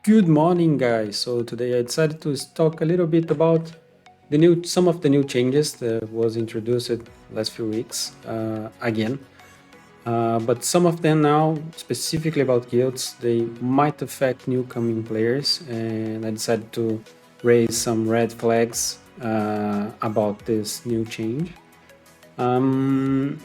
Good morning, guys. So today I decided to talk a little bit about some of the new changes that was introduced last few weeks again. But some of them now, specifically about guilds, they might affect new coming players, and I decided to raise some red flags about this new change. And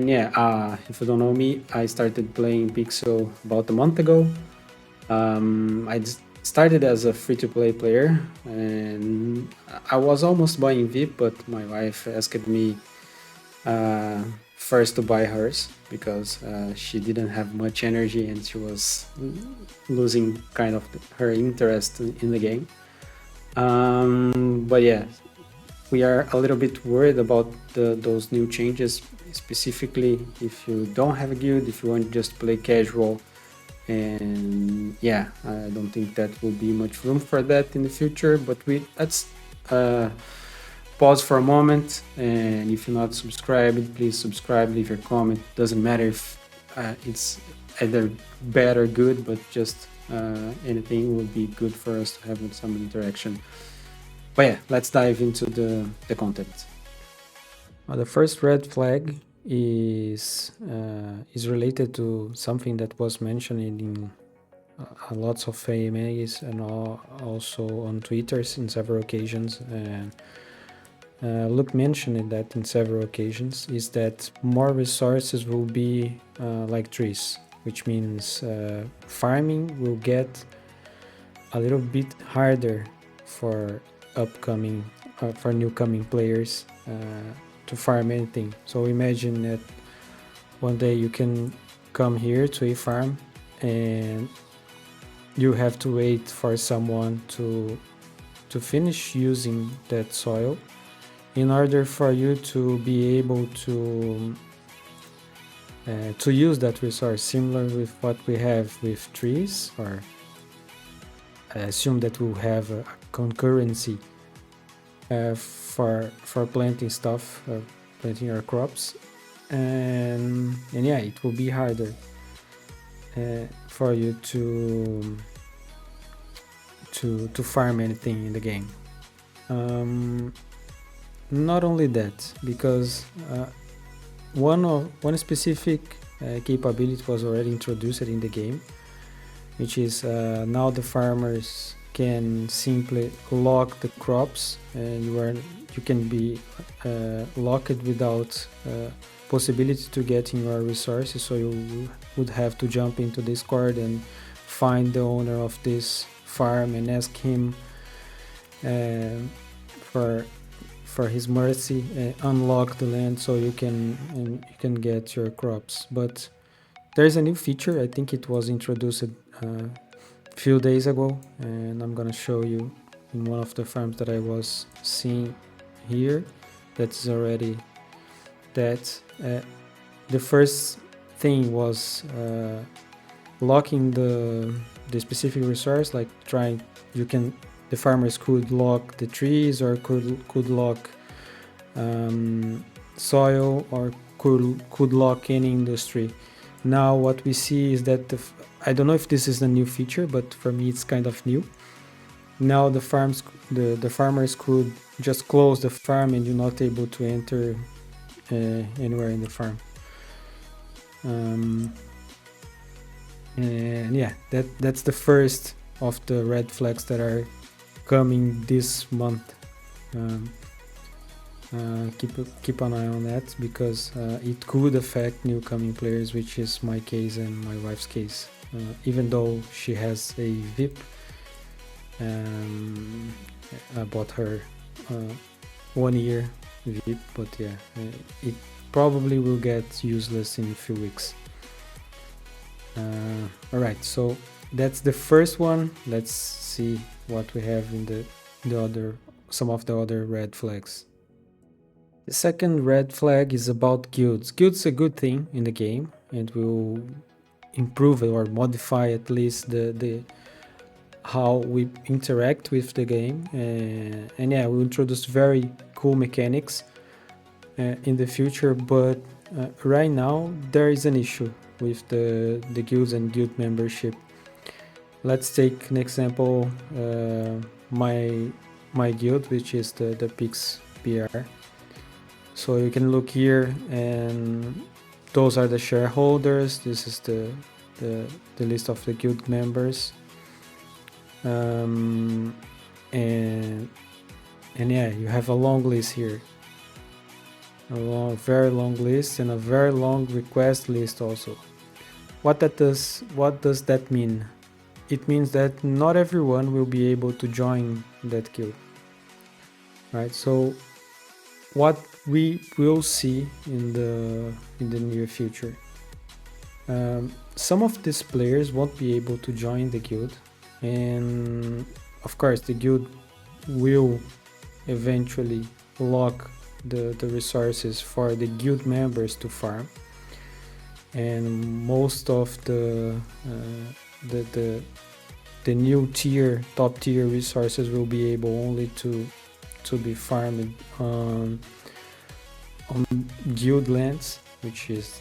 yeah, if you don't know me, I started playing Pixel about a month ago. I started as a free-to-play player, and I was almost buying VIP, but my wife asked me uh, first to buy hers because she didn't have much energy and she was losing kind of her interest in the game. But yeah, we are a little bit worried about those new changes, specifically if you don't have a guild, if you want to just play casual. And yeah, I don't think that will be much room for that in the future, but let's uh, pause for a moment. And if you're not subscribed, please subscribe, leave your comment. Doesn't matter if it's either bad or good, but just anything will be good for us to have some interaction. But yeah, let's dive into the content. The first red flag is related to something that was mentioned in lots of AMAs and also on Twitters in several occasions. And Luke mentioned that in several occasions is that more resources will be like trees, which means farming will get a little bit harder for upcoming for newcoming players to farm anything. So imagine that one day you can come here to a farm and you have to wait for someone to finish using that soil in order for you to be able to use that resource, similar with what we have with trees. Or I assume that we'll have a concurrency for planting stuff, planting our crops, and yeah, it will be harder for you to farm anything in the game. Not only that, because one specific capability was already introduced in the game, which is now the farmers can simply lock the crops, and you can be locked without possibility to getting your resources. So you would have to jump into Discord and find the owner of this farm and ask him for his mercy, unlock the land so you can get your crops. But there's a new feature. I think it was introduced a few days ago, and I'm gonna show you in one of the farms that I was seeing here. That's already that. The first thing was locking the specific resource, like trying the farmers could lock the trees, or could lock soil, or could lock any industry. Now what we see is that I don't know if this is a new feature, but for me it's kind of new. Now the farmers could just close the farm and you're not able to enter anywhere in the farm. And yeah, that's the first of the red flags that are coming this month. Keep an eye on that, because it could affect new coming players, which is my case and my wife's case. Even though she has a VIP, I bought her 1 year VIP, but yeah, it probably will get useless in a few weeks. Alright, so that's the first one. Let's see what we have in some of the other red flags. The second red flag is about guilds. Guilds are a good thing in the game, and will improve or modify at least the how we interact with the game, and yeah, we introduce very cool mechanics in the future. But right now there is an issue with the guilds and guild membership, let's take an example, my guild, which is the Pix BR. So you can look here, and those are the shareholders. This is the list of the guild members, and yeah, you have a long list here, very long list, and a very long request list also. What does that mean? It means that not everyone will be able to join that guild, right? So what we will see in the near future, some of these players won't be able to join the guild, and of course the guild will eventually lock the resources for the guild members to farm, and most of the new top tier resources will be able only to be farmed on guild lands, which is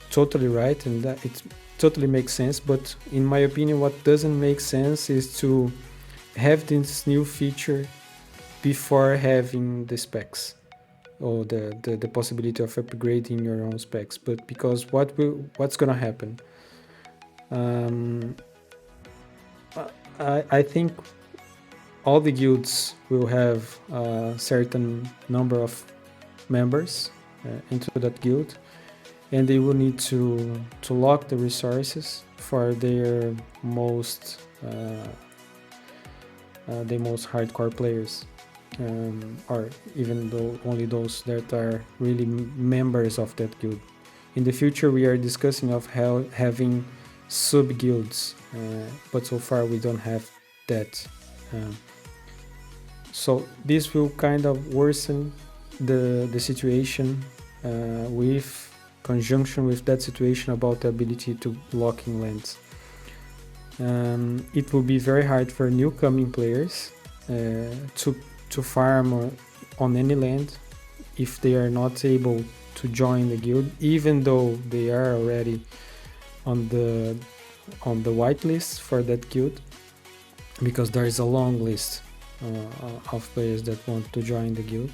totally right, and that it totally makes sense. But in my opinion, what doesn't make sense is to have this new feature before having the specs, or the possibility of upgrading your own specs. But because what's gonna happen, I think all the guilds will have a certain number of members into that guild, and they will need to lock the resources for their most hardcore players, or even though only those that are really members of that guild. In the future, we are discussing of having sub guilds, but so far we don't have that. So this will kind of worsen the situation, with conjunction with that situation about the ability to locking lands. It will be very hard for new coming players to farm on any land if they are not able to join the guild, even though they are already on the whitelist for that guild, because there is a long list of players that want to join the guild.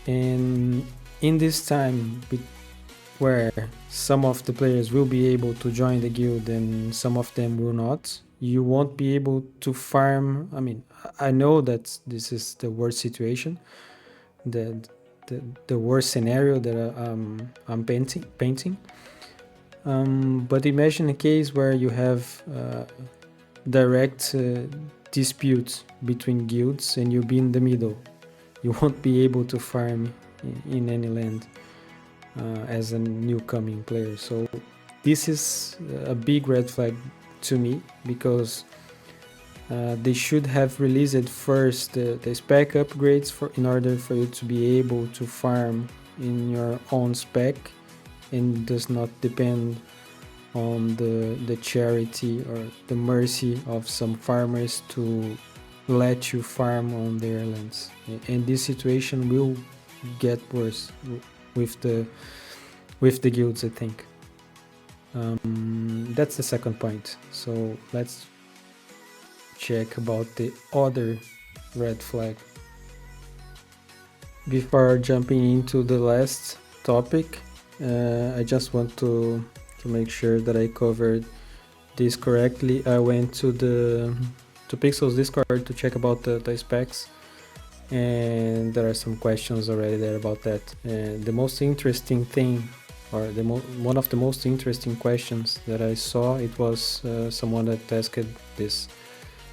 And in this time where some of the players will be able to join the guild and some of them will not, you won't be able to farm. I mean, I know that this is the worst situation, the worst scenario that I'm painting. But imagine a case where you have direct disputes between guilds and you be in the middle. You won't be able to farm in any land as a new coming player. So this is a big red flag to me, because they should have released first the spec upgrades in order for you to be able to farm in your own spec, and does not depend on the charity or the mercy of some farmers to let you farm on their lands. And this situation will get worse with the guilds, I think. That's the second point. So let's check about the other red flag. Before jumping into the last topic, I just want to make sure that I covered this correctly. I went to Pixel's Discord to check about the specs, and there are some questions already there about that. And the most interesting thing, or one of the most interesting questions that I saw, it was someone that asked this: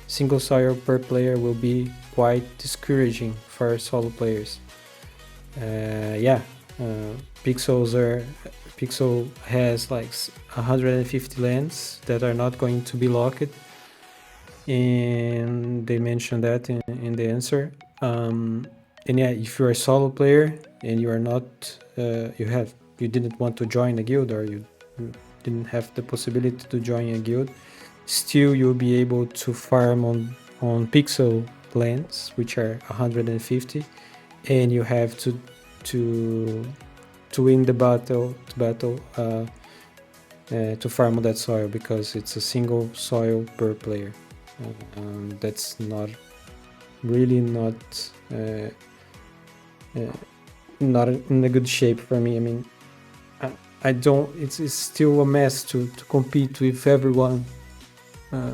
single soil per player will be quite discouraging for solo players. Pixel has like 150 lands that are not going to be locked, and they mentioned that in the answer. And yeah, if you're a solo player and you are not, you didn't want to join a guild, or you didn't have the possibility to join a guild, still you'll be able to farm on Pixel lands, which are 150, and you have to win the battle to farm on that soil, because it's a single soil per player. That's not really not in a good shape for me. I mean, I don't. It's still a mess to compete with everyone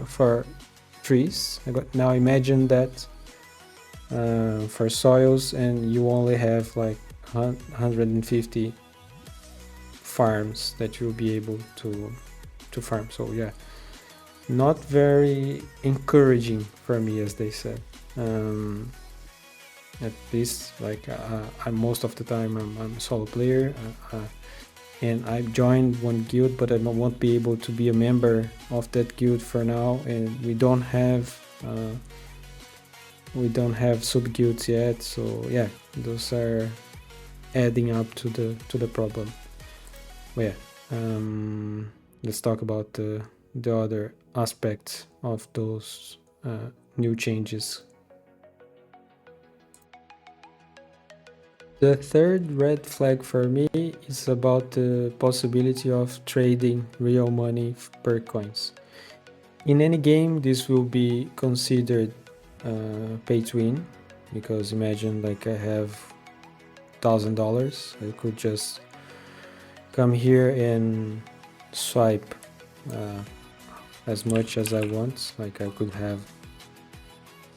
for trees. Now imagine that for soils, and you only have like 150 farms that you'll be able to farm. So yeah, not very encouraging for me, as they said. At least like I'm most of the time I'm a solo player, and I've joined one guild, but I won't be able to be a member of that guild for now, and we don't have sub guilds yet. So yeah, those are adding up to the problem. But yeah, let's talk about the other aspects of those new changes. The third red flag for me is about the possibility of trading real money per coins. In any game, this will be considered pay to win, because imagine like I have $1,000, I could just come here and swipe as much as I want. Like I could have,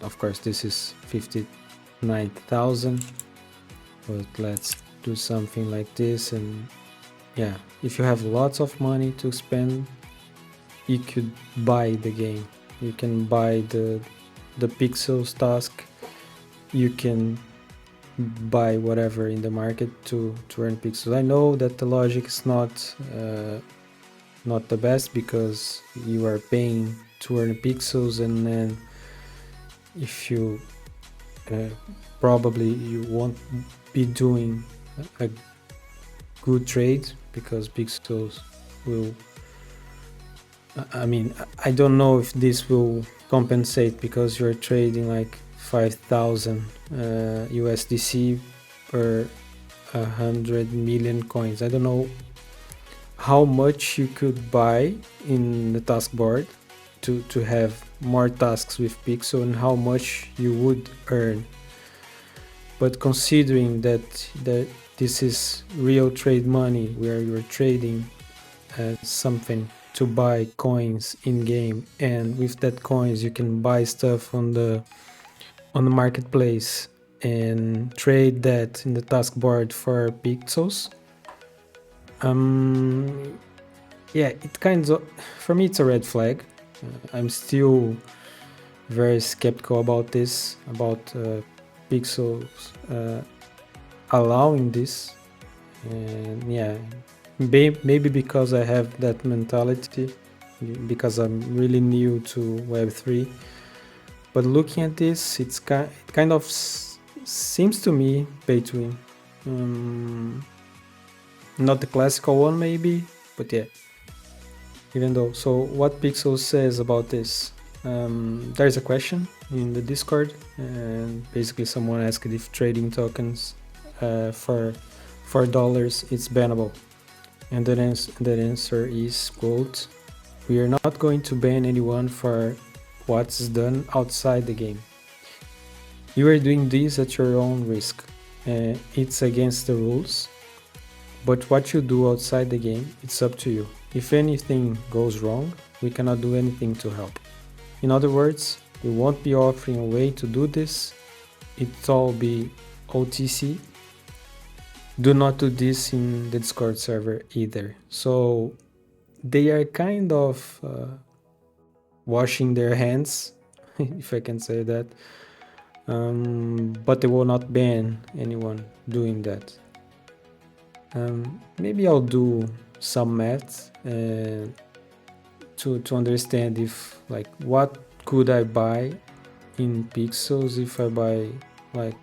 of course, this is 59,000, but let's do something like this. And yeah, if you have lots of money to spend, you could buy the game. You can buy the pixels task. You can buy whatever in the market to earn pixels. I know that the logic is not the best, because you are paying to earn pixels, and then if you probably you won't be doing a good trade, because pixels will, I mean, I don't know if this will compensate, because you're trading like 5,000 USDC per 100 million coins. I don't know how much you could buy in the task board to have more tasks with pixel, and how much you would earn. But considering that this is real trade money, where you're trading something to buy coins in game, and with that coins you can buy stuff on the marketplace and trade that in the task board for pixels. Yeah, it kind of, for me it's a red flag. I'm still very skeptical about this, about pixels allowing this. And yeah, maybe because I have that mentality, because I'm really new to Web3. But looking at this, it kind of seems to me pay to win. Not the classical one maybe, but yeah. Even though, so what Pixel says about this? There's a question in the Discord, and basically someone asked if trading tokens for $4 it's bannable, and that answer is, quote, "We are not going to ban anyone for what's done outside the game. You are doing this at your own risk. It's against the rules, but what you do outside the game, it's up to you. If anything goes wrong, we cannot do anything to help. In other words, we won't be offering a way to do this. It'll all be OTC. Do not do this in the Discord server either." So they are kind of washing their hands, if I can say that. But they will not ban anyone doing that. Maybe I'll do some math to understand if, like, what could I buy in pixels if I buy like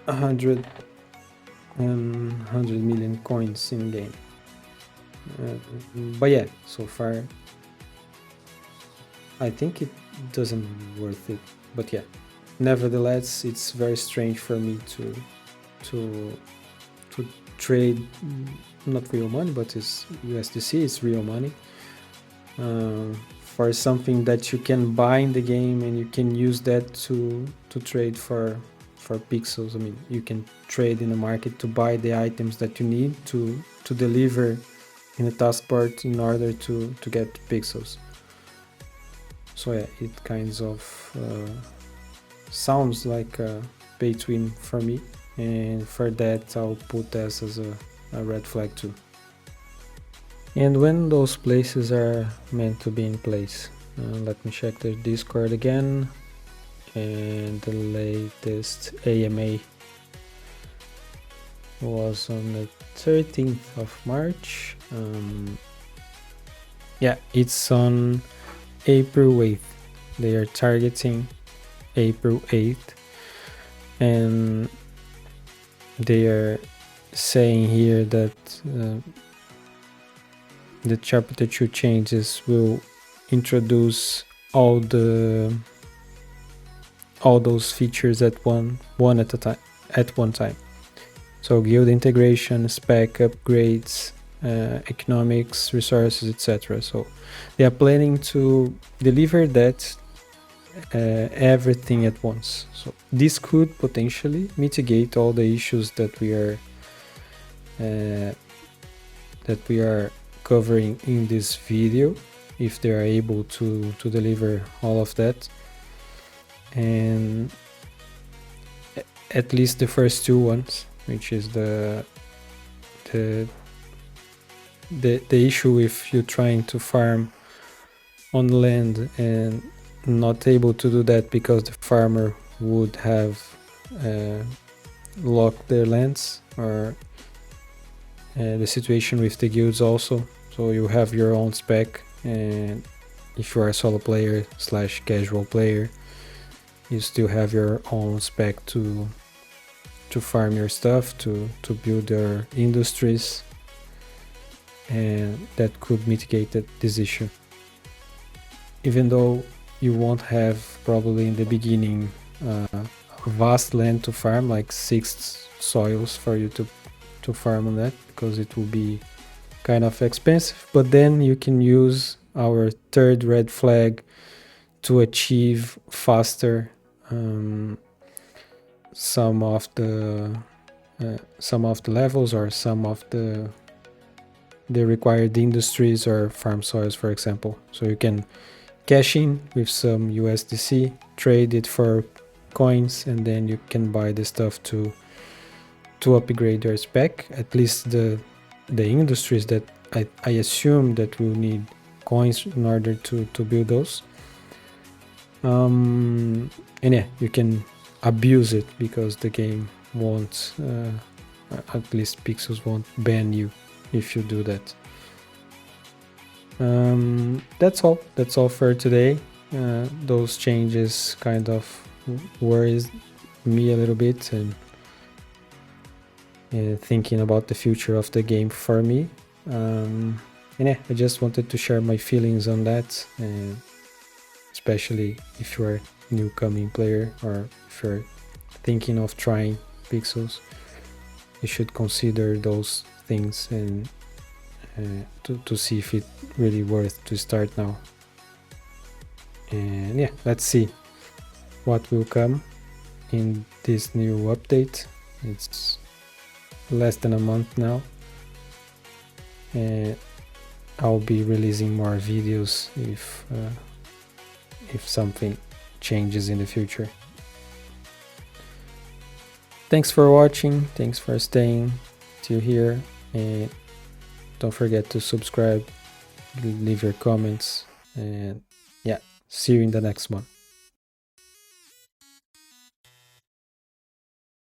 100 million coins in game. But yeah, so far I think it doesn't worth it. But yeah, nevertheless, it's very strange for me to trade not real money, but it's USDC, it's real money, for something that you can buy in the game, and you can use that to trade for pixels. I mean, you can trade in the market to buy the items that you need to deliver in the taskbar in order to get pixels. So yeah, it kinds of sounds like a pay to win for me, and for that I'll put this as a red flag too. And when those places are meant to be in place, let me check the Discord again, and the latest AMA was on the 13th of March. Yeah, it's on April 8th. They are targeting April 8th, and they are saying here that the chapter 2 changes will introduce all those features at one time. So guild integration, spec upgrades, economics, resources, etc. So they are planning to deliver that everything at once. So this could potentially mitigate all the issues that we are covering in this video, if they are able to deliver all of that. And at least the first two ones, which is the issue if you're trying to farm on land and not able to do that because the farmer would have locked their lands, or the situation with the guilds also. So you have your own spec, and if you are a solo player / casual player, you still have your own spec to farm your stuff, to build your industries, and that could mitigate this issue. Even though you won't have probably in the beginning a vast land to farm, like 6 soils for you to farm on that, because it will be kind of expensive. But then you can use our third red flag to achieve faster some of the levels, or some of the required industries or farm soils, for example. So you can cash in with some USDC, trade it for coins, and then you can buy the stuff to upgrade your spec. At least the industries that I assume that will need coins in order to build those. And yeah, you can abuse it, because the game won't, at least Pixels won't ban you if you do that. That's all for today. Those changes kind of worries me a little bit, and thinking about the future of the game for me. And yeah, I just wanted to share my feelings on that, especially if you're a new coming player, or if you're thinking of trying Pixels, you should consider those things, and to see if it's really worth to start now. And yeah, let's see what will come in this new update. It's less than a month now, and I'll be releasing more videos if something changes in the future. Thanks for watching, thanks for staying till here, and don't forget to subscribe, leave your comments, and yeah, see you in the next one.